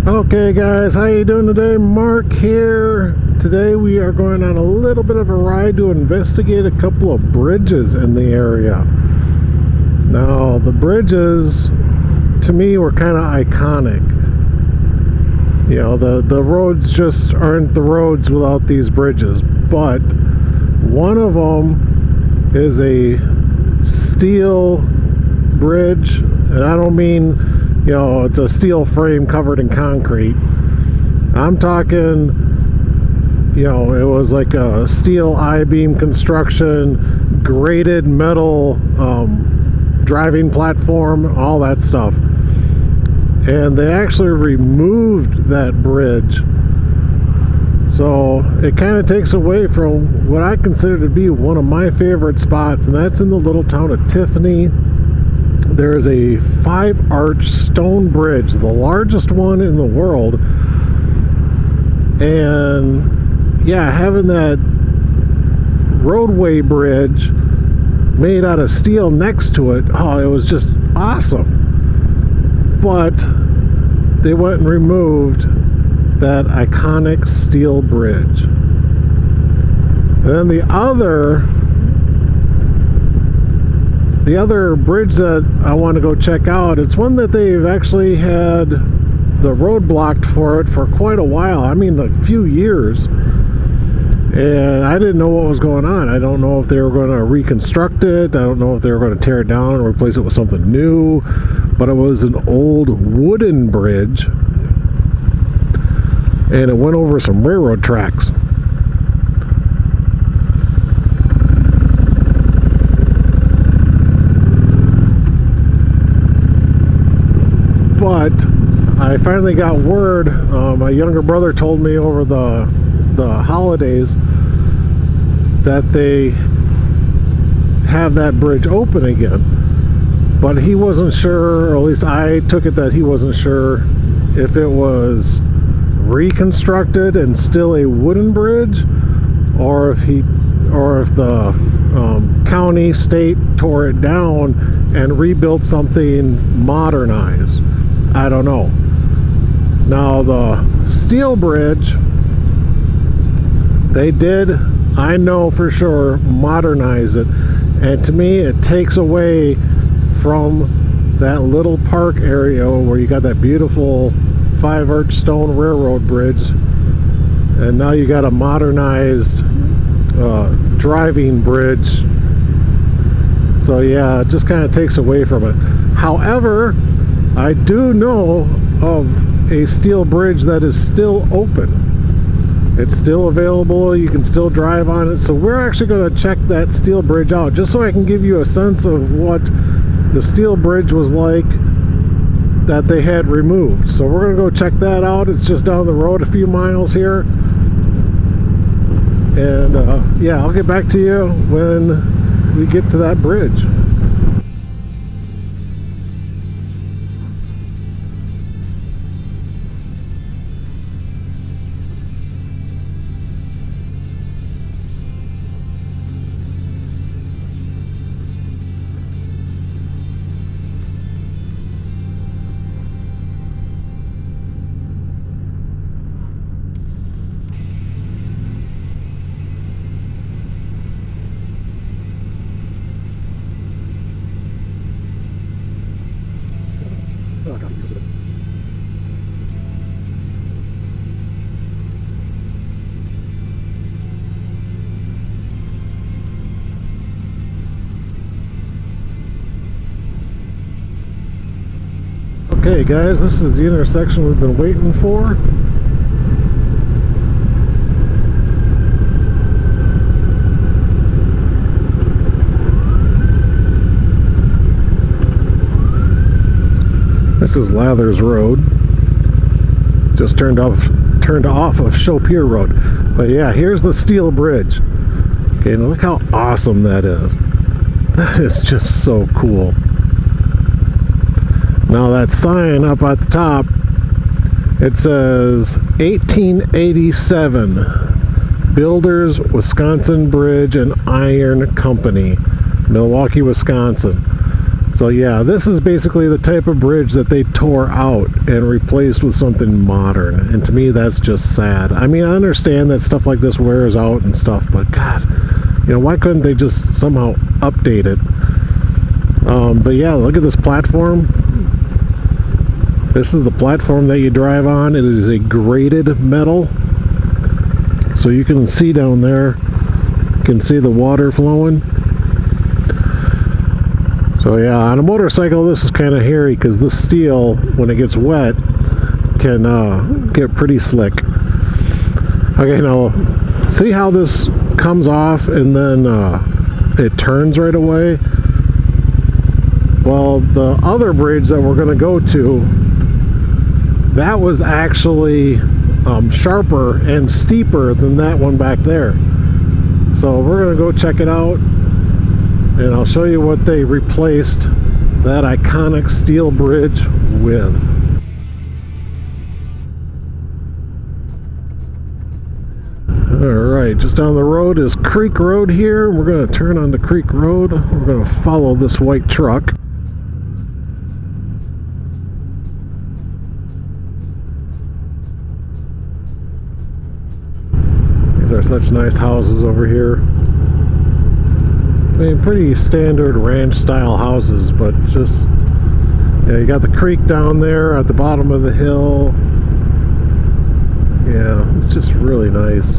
Okay guys, how you doing today? Mark here. Today we are going on a little bit of a ride to investigate a couple of bridges in the area. Now the bridges to me were kind of iconic. You know, the roads just aren't the roads without these bridges, but one of them is a steel bridge, and I don't mean, you know, it's a steel frame covered in concrete. I'm talking, you know, it was like a steel I-beam construction, graded metal driving platform, all that stuff. And they actually removed that bridge. So it kind of takes away from what I consider to be one of my favorite spots, and that's in the little town of Tiffany. There is a 5-arch stone bridge, the largest one in the world. And yeah, having that roadway bridge made out of steel next to it, oh, it was just awesome. But they went and removed that iconic steel bridge. And then the other bridge that I want to go check out, it's one that they've actually had the road blocked for it for quite a while. I mean, a few years. And I didn't know what was going on. I don't know if they were going to reconstruct it. I don't know if they were going to tear it down and replace it with something new. But it was an old wooden bridge. And it went over some railroad tracks. But I finally got word. My younger brother told me over the holidays that they have that bridge open again. But he wasn't sure, or at least I took it that he wasn't sure if it was reconstructed and still a wooden bridge, or if the county, state tore it down and rebuilt something modernized. I don't know. Now the steel bridge, they did, I know for sure, modernize it, and to me it takes away from that little park area where you got that beautiful 5-arch stone railroad bridge, and now you got a modernized driving bridge. So yeah, it just kind of takes away from it. However, I do know of a steel bridge that is still open. It's still available, you can still drive on it. So we're actually going to check that steel bridge out, just so I can give you a sense of what the steel bridge was like that they had removed. So we're going to go check that out. It's just down the road a few miles here. And yeah, I'll get back to you when we get to that bridge. Okay guys, this is the intersection we've been waiting for. This is Lathers Road. Just turned off of Chaupier Road. But yeah, here's the steel bridge. Okay, now look how awesome that is. That is just so cool. Now that sign up at the top, it says 1887 Builders Wisconsin Bridge and Iron Company, Milwaukee, Wisconsin. So yeah, this is basically the type of bridge that they tore out and replaced with something modern. And to me, that's just sad. I mean, I understand that stuff like this wears out and stuff, but God, you know, why couldn't they just somehow update it? But yeah, look at this platform. This is the platform that you drive on. It is a graded metal. So you can see down there, you can see the water flowing. So yeah, on a motorcycle, this is kind of hairy because the steel, when it gets wet, can get pretty slick. Okay, now see how this comes off and then it turns right away? Well, the other bridge that we're going to go to, that was actually sharper and steeper than that one back there. So we're going to go check it out, and I'll show you what they replaced that iconic steel bridge with. Alright, just down the road is Creek Road here. We're going to turn onto Creek Road. We're going to follow this white truck. These are such nice houses over here. I mean, pretty standard ranch style houses, but just, yeah, you got the creek down there at the bottom of the hill. Yeah, it's just really nice.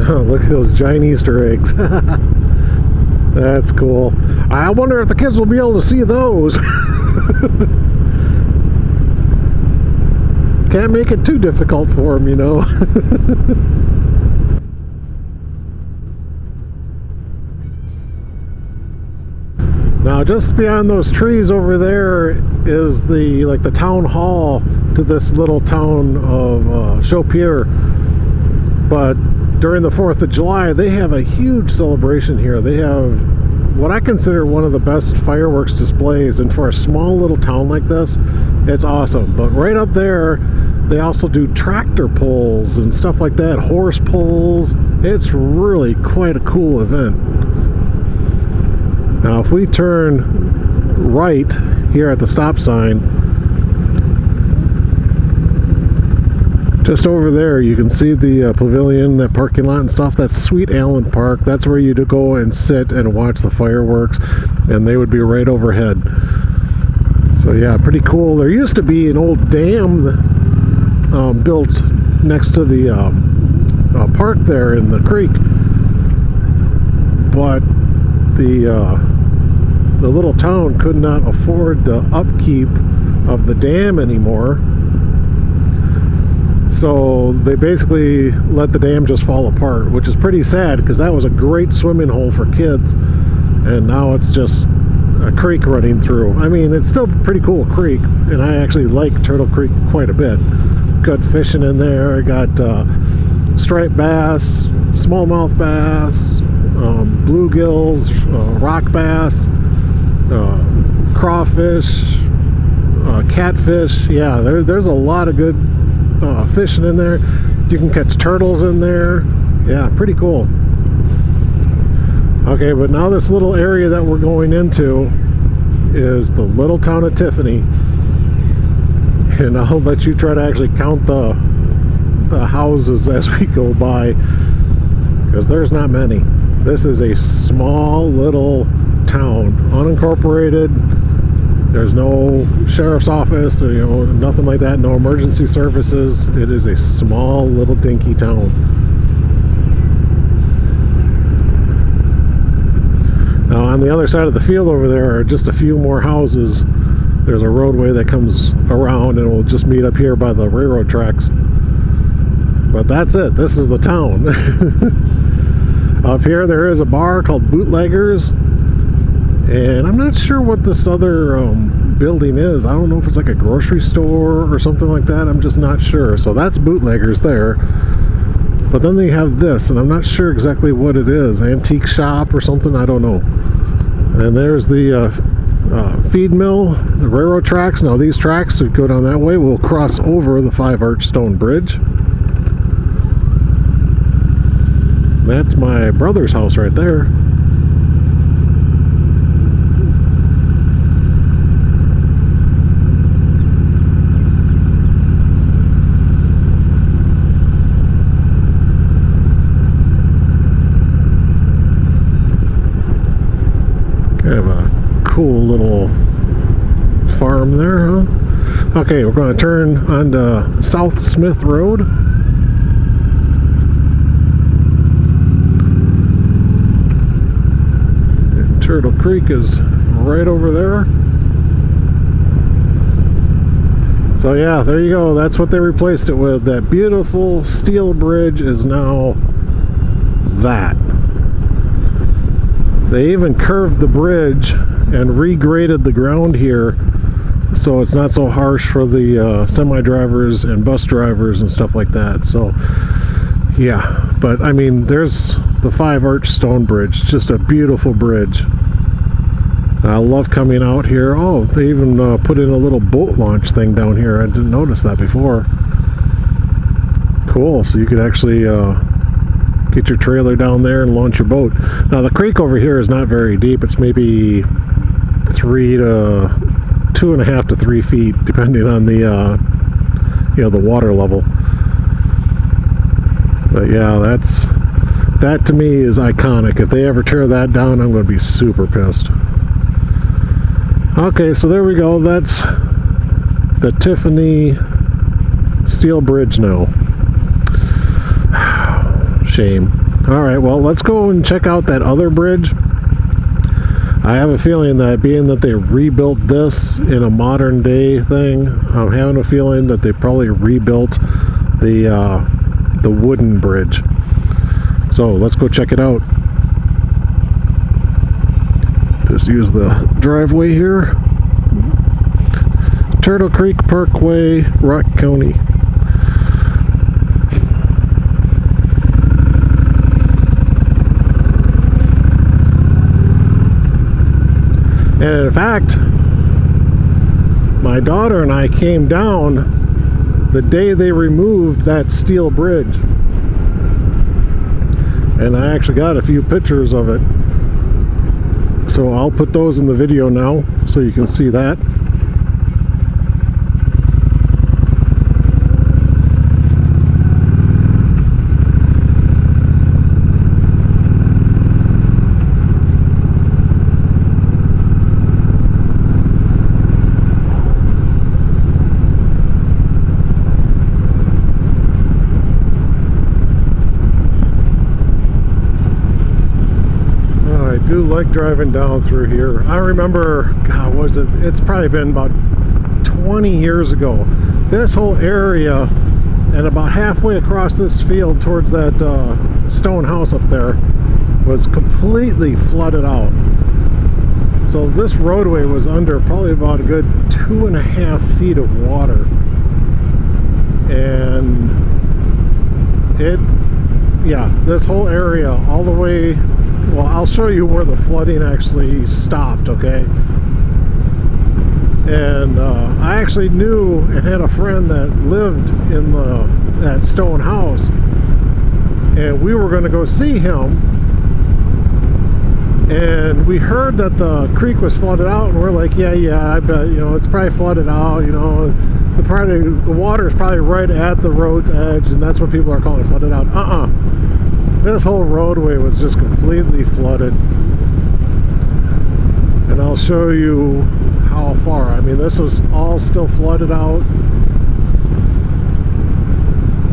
Oh, look at those giant Easter eggs. That's cool. I wonder if the kids will be able to see those. Can't make it too difficult for them, you know. Now, just beyond those trees over there is the town hall to this little town of Chaupier. But during the 4th of July, they have a huge celebration here. They have what I consider one of the best fireworks displays, and for a small little town like this, it's awesome. But right up there, they also do tractor pulls and stuff like that, horse pulls. It's really quite a cool event. Now, if we turn right here at the stop sign, just over there you can see the pavilion, that parking lot and stuff. That's Sweet Allen Park. That's where you'd go and sit and watch the fireworks, and they would be right overhead. So yeah, pretty cool. There used to be an old dam built next to the park there in the creek, but the little town could not afford the upkeep of the dam anymore. So they basically let the dam just fall apart, which is pretty sad because that was a great swimming hole for kids, and now it's just a creek running through. I mean, it's still a pretty cool creek, and I actually like Turtle Creek quite a bit. Good fishing in there. Got striped bass, smallmouth bass, bluegills, rock bass, crawfish, catfish. Yeah, there's a lot of good fishing in there. You can catch turtles in there. Yeah, pretty cool. Okay, but now this little area that we're going into is the little town of Tiffany, and I'll let you try to actually count the houses as we go by, because there's not many. This is a small little town, unincorporated. There's no sheriff's office, or, you know, nothing like that. No emergency services. It is a small little dinky town. Now, on the other side of the field over there are just a few more houses. There's a roadway that comes around, and we'll just meet up here by the railroad tracks. But that's it. This is the town. Up here there is a bar called Bootleggers, and I'm not sure what this other building is. I don't know if it's like a grocery store or something like that. I'm just not sure. So that's Bootleggers there. But then they have this, and I'm not sure exactly what it is. Antique shop or something, I don't know. And there's the feed mill, the railroad tracks. Now these tracks that go down that way will cross over the 5-arch stone bridge. That's my brother's house right there. cool little farm there, huh? Okay, we're going to turn onto South Smith Road. And Turtle Creek is right over there. So yeah, there you go. That's what they replaced it with. That beautiful steel bridge is now that. They even curved the bridge and regraded the ground here so it's not so harsh for the semi drivers and bus drivers and stuff like that. So yeah, but I mean, there's the 5-arch stone bridge, just a beautiful bridge. I love coming out here. Oh, they even put in a little boat launch thing down here. I didn't notice that before. Cool, so you could actually get your trailer down there and launch your boat. Now the creek over here is not very deep. It's maybe 2.5 to 3 feet, depending on the the water level. But yeah, that to me is iconic. If they ever tear that down, I'm going to be super pissed. Okay, so there we go. That's the Tiffany steel bridge now. Shame. Alright, well, let's go and check out that other bridge. I have a feeling that being that they rebuilt this in a modern day thing, I'm having a feeling that they probably rebuilt the wooden bridge. So let's go check it out. Just use the driveway here. Turtle Creek Parkway, Rock County. And in fact, my daughter and I came down the day they removed that steel bridge. And I actually got a few pictures of it. So I'll put those in the video now so you can see that. I do like driving down through here. I remember, God, was it? It's probably been about 20 years ago. This whole area and about halfway across this field towards that stone house up there was completely flooded out. So this roadway was under probably about a good 2.5 feet of water. And this whole area all the way. Well, I'll show you where the flooding actually stopped, okay? And I actually knew and had a friend that lived in that stone house, and we were going to go see him, and we heard that the creek was flooded out, and we're like, yeah, I bet, it's probably flooded out, the water is probably right at the road's edge, and that's what people are calling flooded out. This whole roadway was just completely flooded. And I'll show you how far. I mean, this was all still flooded out.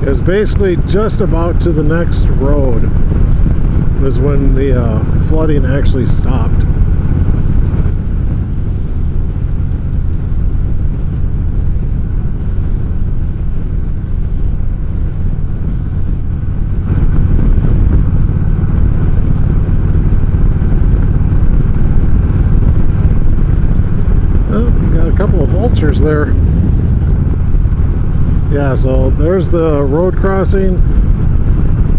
It was basically just about to the next road was when the flooding actually stopped. Couple of vultures there. Yeah, so there's the road crossing.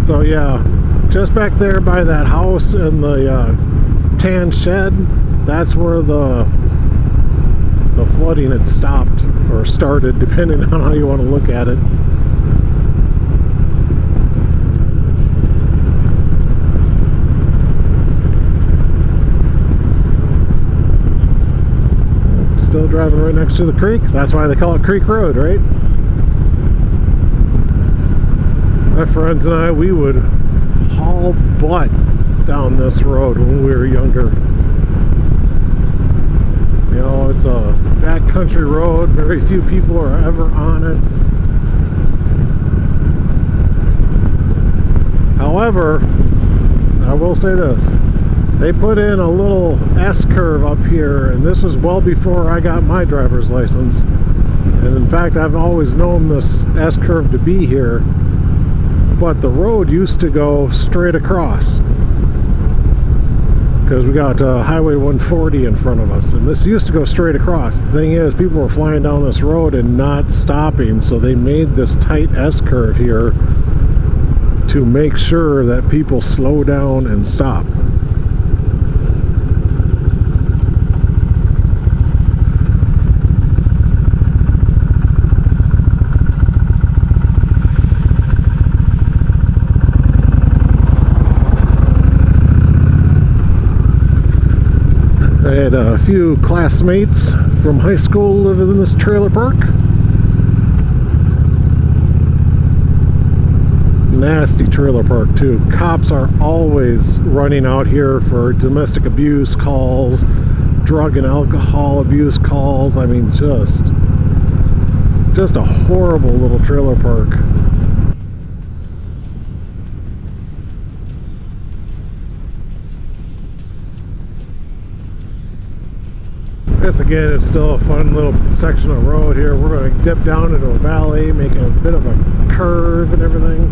So yeah, just back there by that house and the tan shed, that's where the flooding had stopped or started, depending on how you want to look at it. Still driving right next to the creek. That's why they call it Creek Road, right? My friends and I, we would haul butt down this road when we were younger. know, it's a backcountry road. Very few people are ever on it. However, I will say this. They put in a little S-curve up here, and this was well before I got my driver's license. And in fact, I've always known this S-curve to be here, but the road used to go straight across because we got Highway 140 in front of us, and this used to go straight across. The thing is, people were flying down this road and not stopping, so they made this tight S-curve here to make sure that people slow down and stop. I had a few classmates from high school living in this trailer park. Nasty trailer park too. Cops are always running out here for domestic abuse calls, drug and alcohol abuse calls. I mean, just a horrible little trailer park. This again is still a fun little section of road here. We're going to dip down into a valley, make a bit of a curve and everything.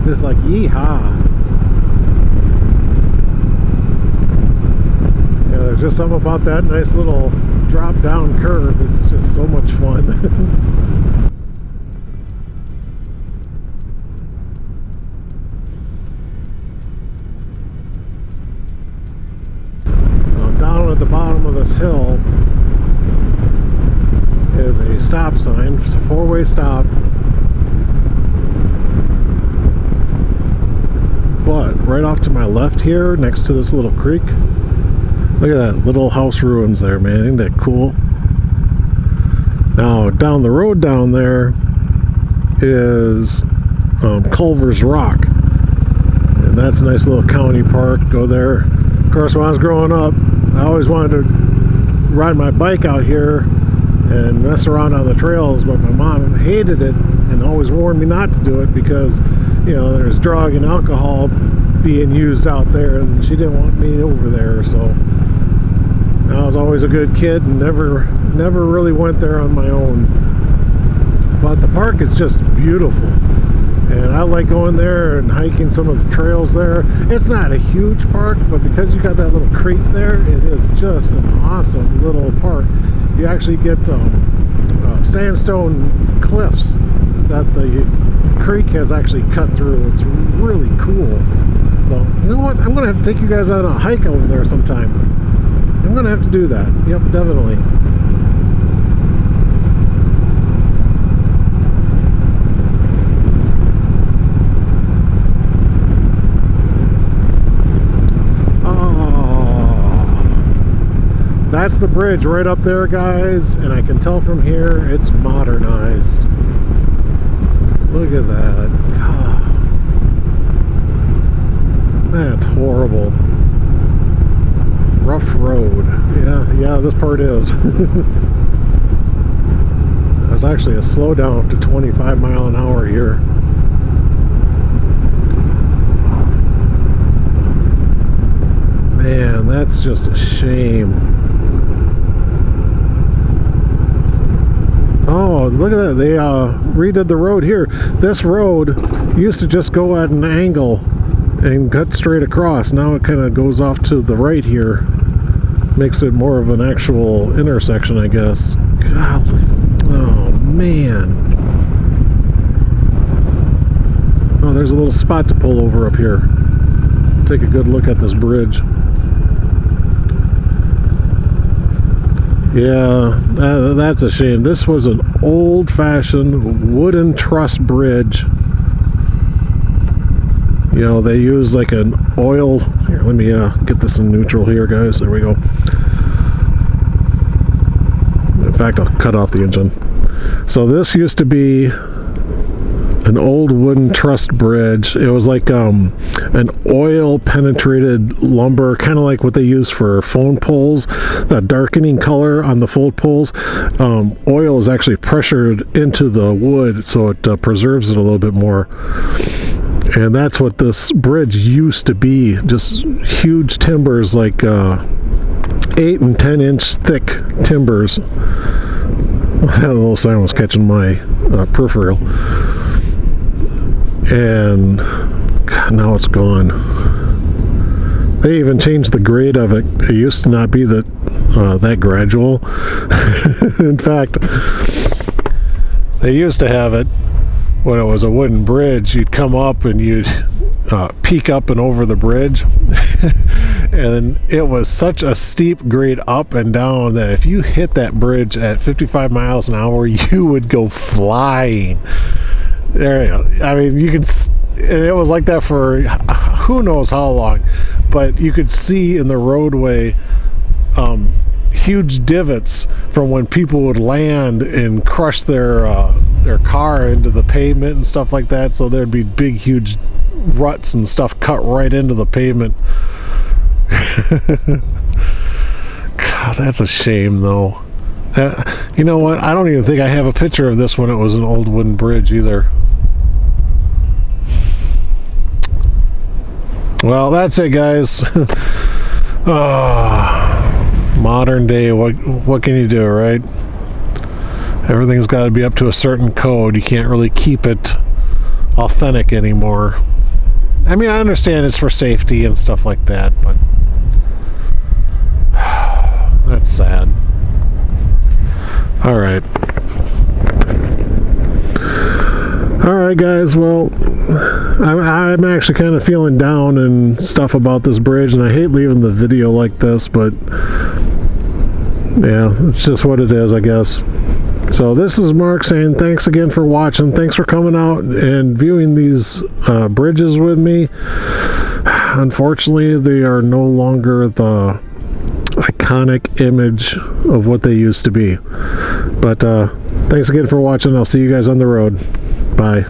Just like yeehaw. Yeah, there's just something about that nice little drop down curve. It's just so much fun. Down at the bottom of this hill is a stop sign. It's a four-way stop. But right off to my left here, next to this little creek, look at that little house ruins there, man. Isn't that cool? Now, down the road down there is Culver's Rock. And that's a nice little county park. Go there. Of course, when I was growing up, I always wanted to ride my bike out here and mess around on the trails, but my mom hated it and always warned me not to do it because, you know, there's drug and alcohol being used out there, and she didn't want me over there. So I was always a good kid and never really went there on my own. But the park is just beautiful. And I like going there and hiking some of the trails there. It's not a huge park, but because you got that little creek there, it is just an awesome little park. You actually get sandstone cliffs that the creek has actually cut through. It's really cool. So, you know what? I'm going to have to take you guys on a hike over there sometime. I'm going to have to do that. Yep, definitely. That's the bridge right up there, guys, and I can tell from here it's modernized. Look at that. God. That's horrible. Rough road. Yeah, this part is. There's actually a slowdown to 25 mile an hour here. Man, that's just a shame. Oh, look at that. They redid the road here. This road used to just go at an angle and cut straight across. Now it kind of goes off to the right here. Makes it more of an actual intersection, I guess. Golly. Oh, man. Oh, there's a little spot to pull over up here. Take a good look at this bridge. Yeah, that's a shame. This was an old-fashioned wooden truss bridge. You know, they use like an oil... Here, let me get this in neutral here, guys. There we go. In fact, I'll cut off the engine. So this used to be an old wooden truss bridge. It was like an oil penetrated lumber, kind of like what they use for phone poles, that darkening color on the fold poles. Oil is actually pressured into the wood, so it preserves it a little bit more. And that's what this bridge used to be, just huge timbers, like 8 and 10 inch thick timbers. That little sign was catching my peripheral. And God, now it's gone. They even changed the grade of it. It used to not be that gradual. In fact, they used to have it when it was a wooden bridge. You'd come up and you'd peek up and over the bridge. And it was such a steep grade up and down that if you hit that bridge at 55 miles an hour, you would go flying. There you go. I mean, you can, and it was like that for who knows how long, but you could see in the roadway huge divots from when people would land and crush their car into the pavement and stuff like that. So there'd be big, huge ruts and stuff cut right into the pavement. God, that's a shame, though. You know what? I don't even think I have a picture of this when it was an old wooden bridge either. Well, that's it, guys. Modern day, what can you do, right? Everything's got to be up to a certain code. You can't really keep it authentic anymore. I mean, I understand it's for safety and stuff like that, but that's sad. All right, guys. Well, I'm actually kind of feeling down and stuff about this bridge, and I hate leaving the video like this, but yeah, it's just what it is, I guess. So this is Mark saying thanks again for watching. Thanks for coming out and viewing these bridges with me. Unfortunately, they are no longer the iconic image of what they used to be. But thanks again for watching. I'll see you guys on the road. Bye.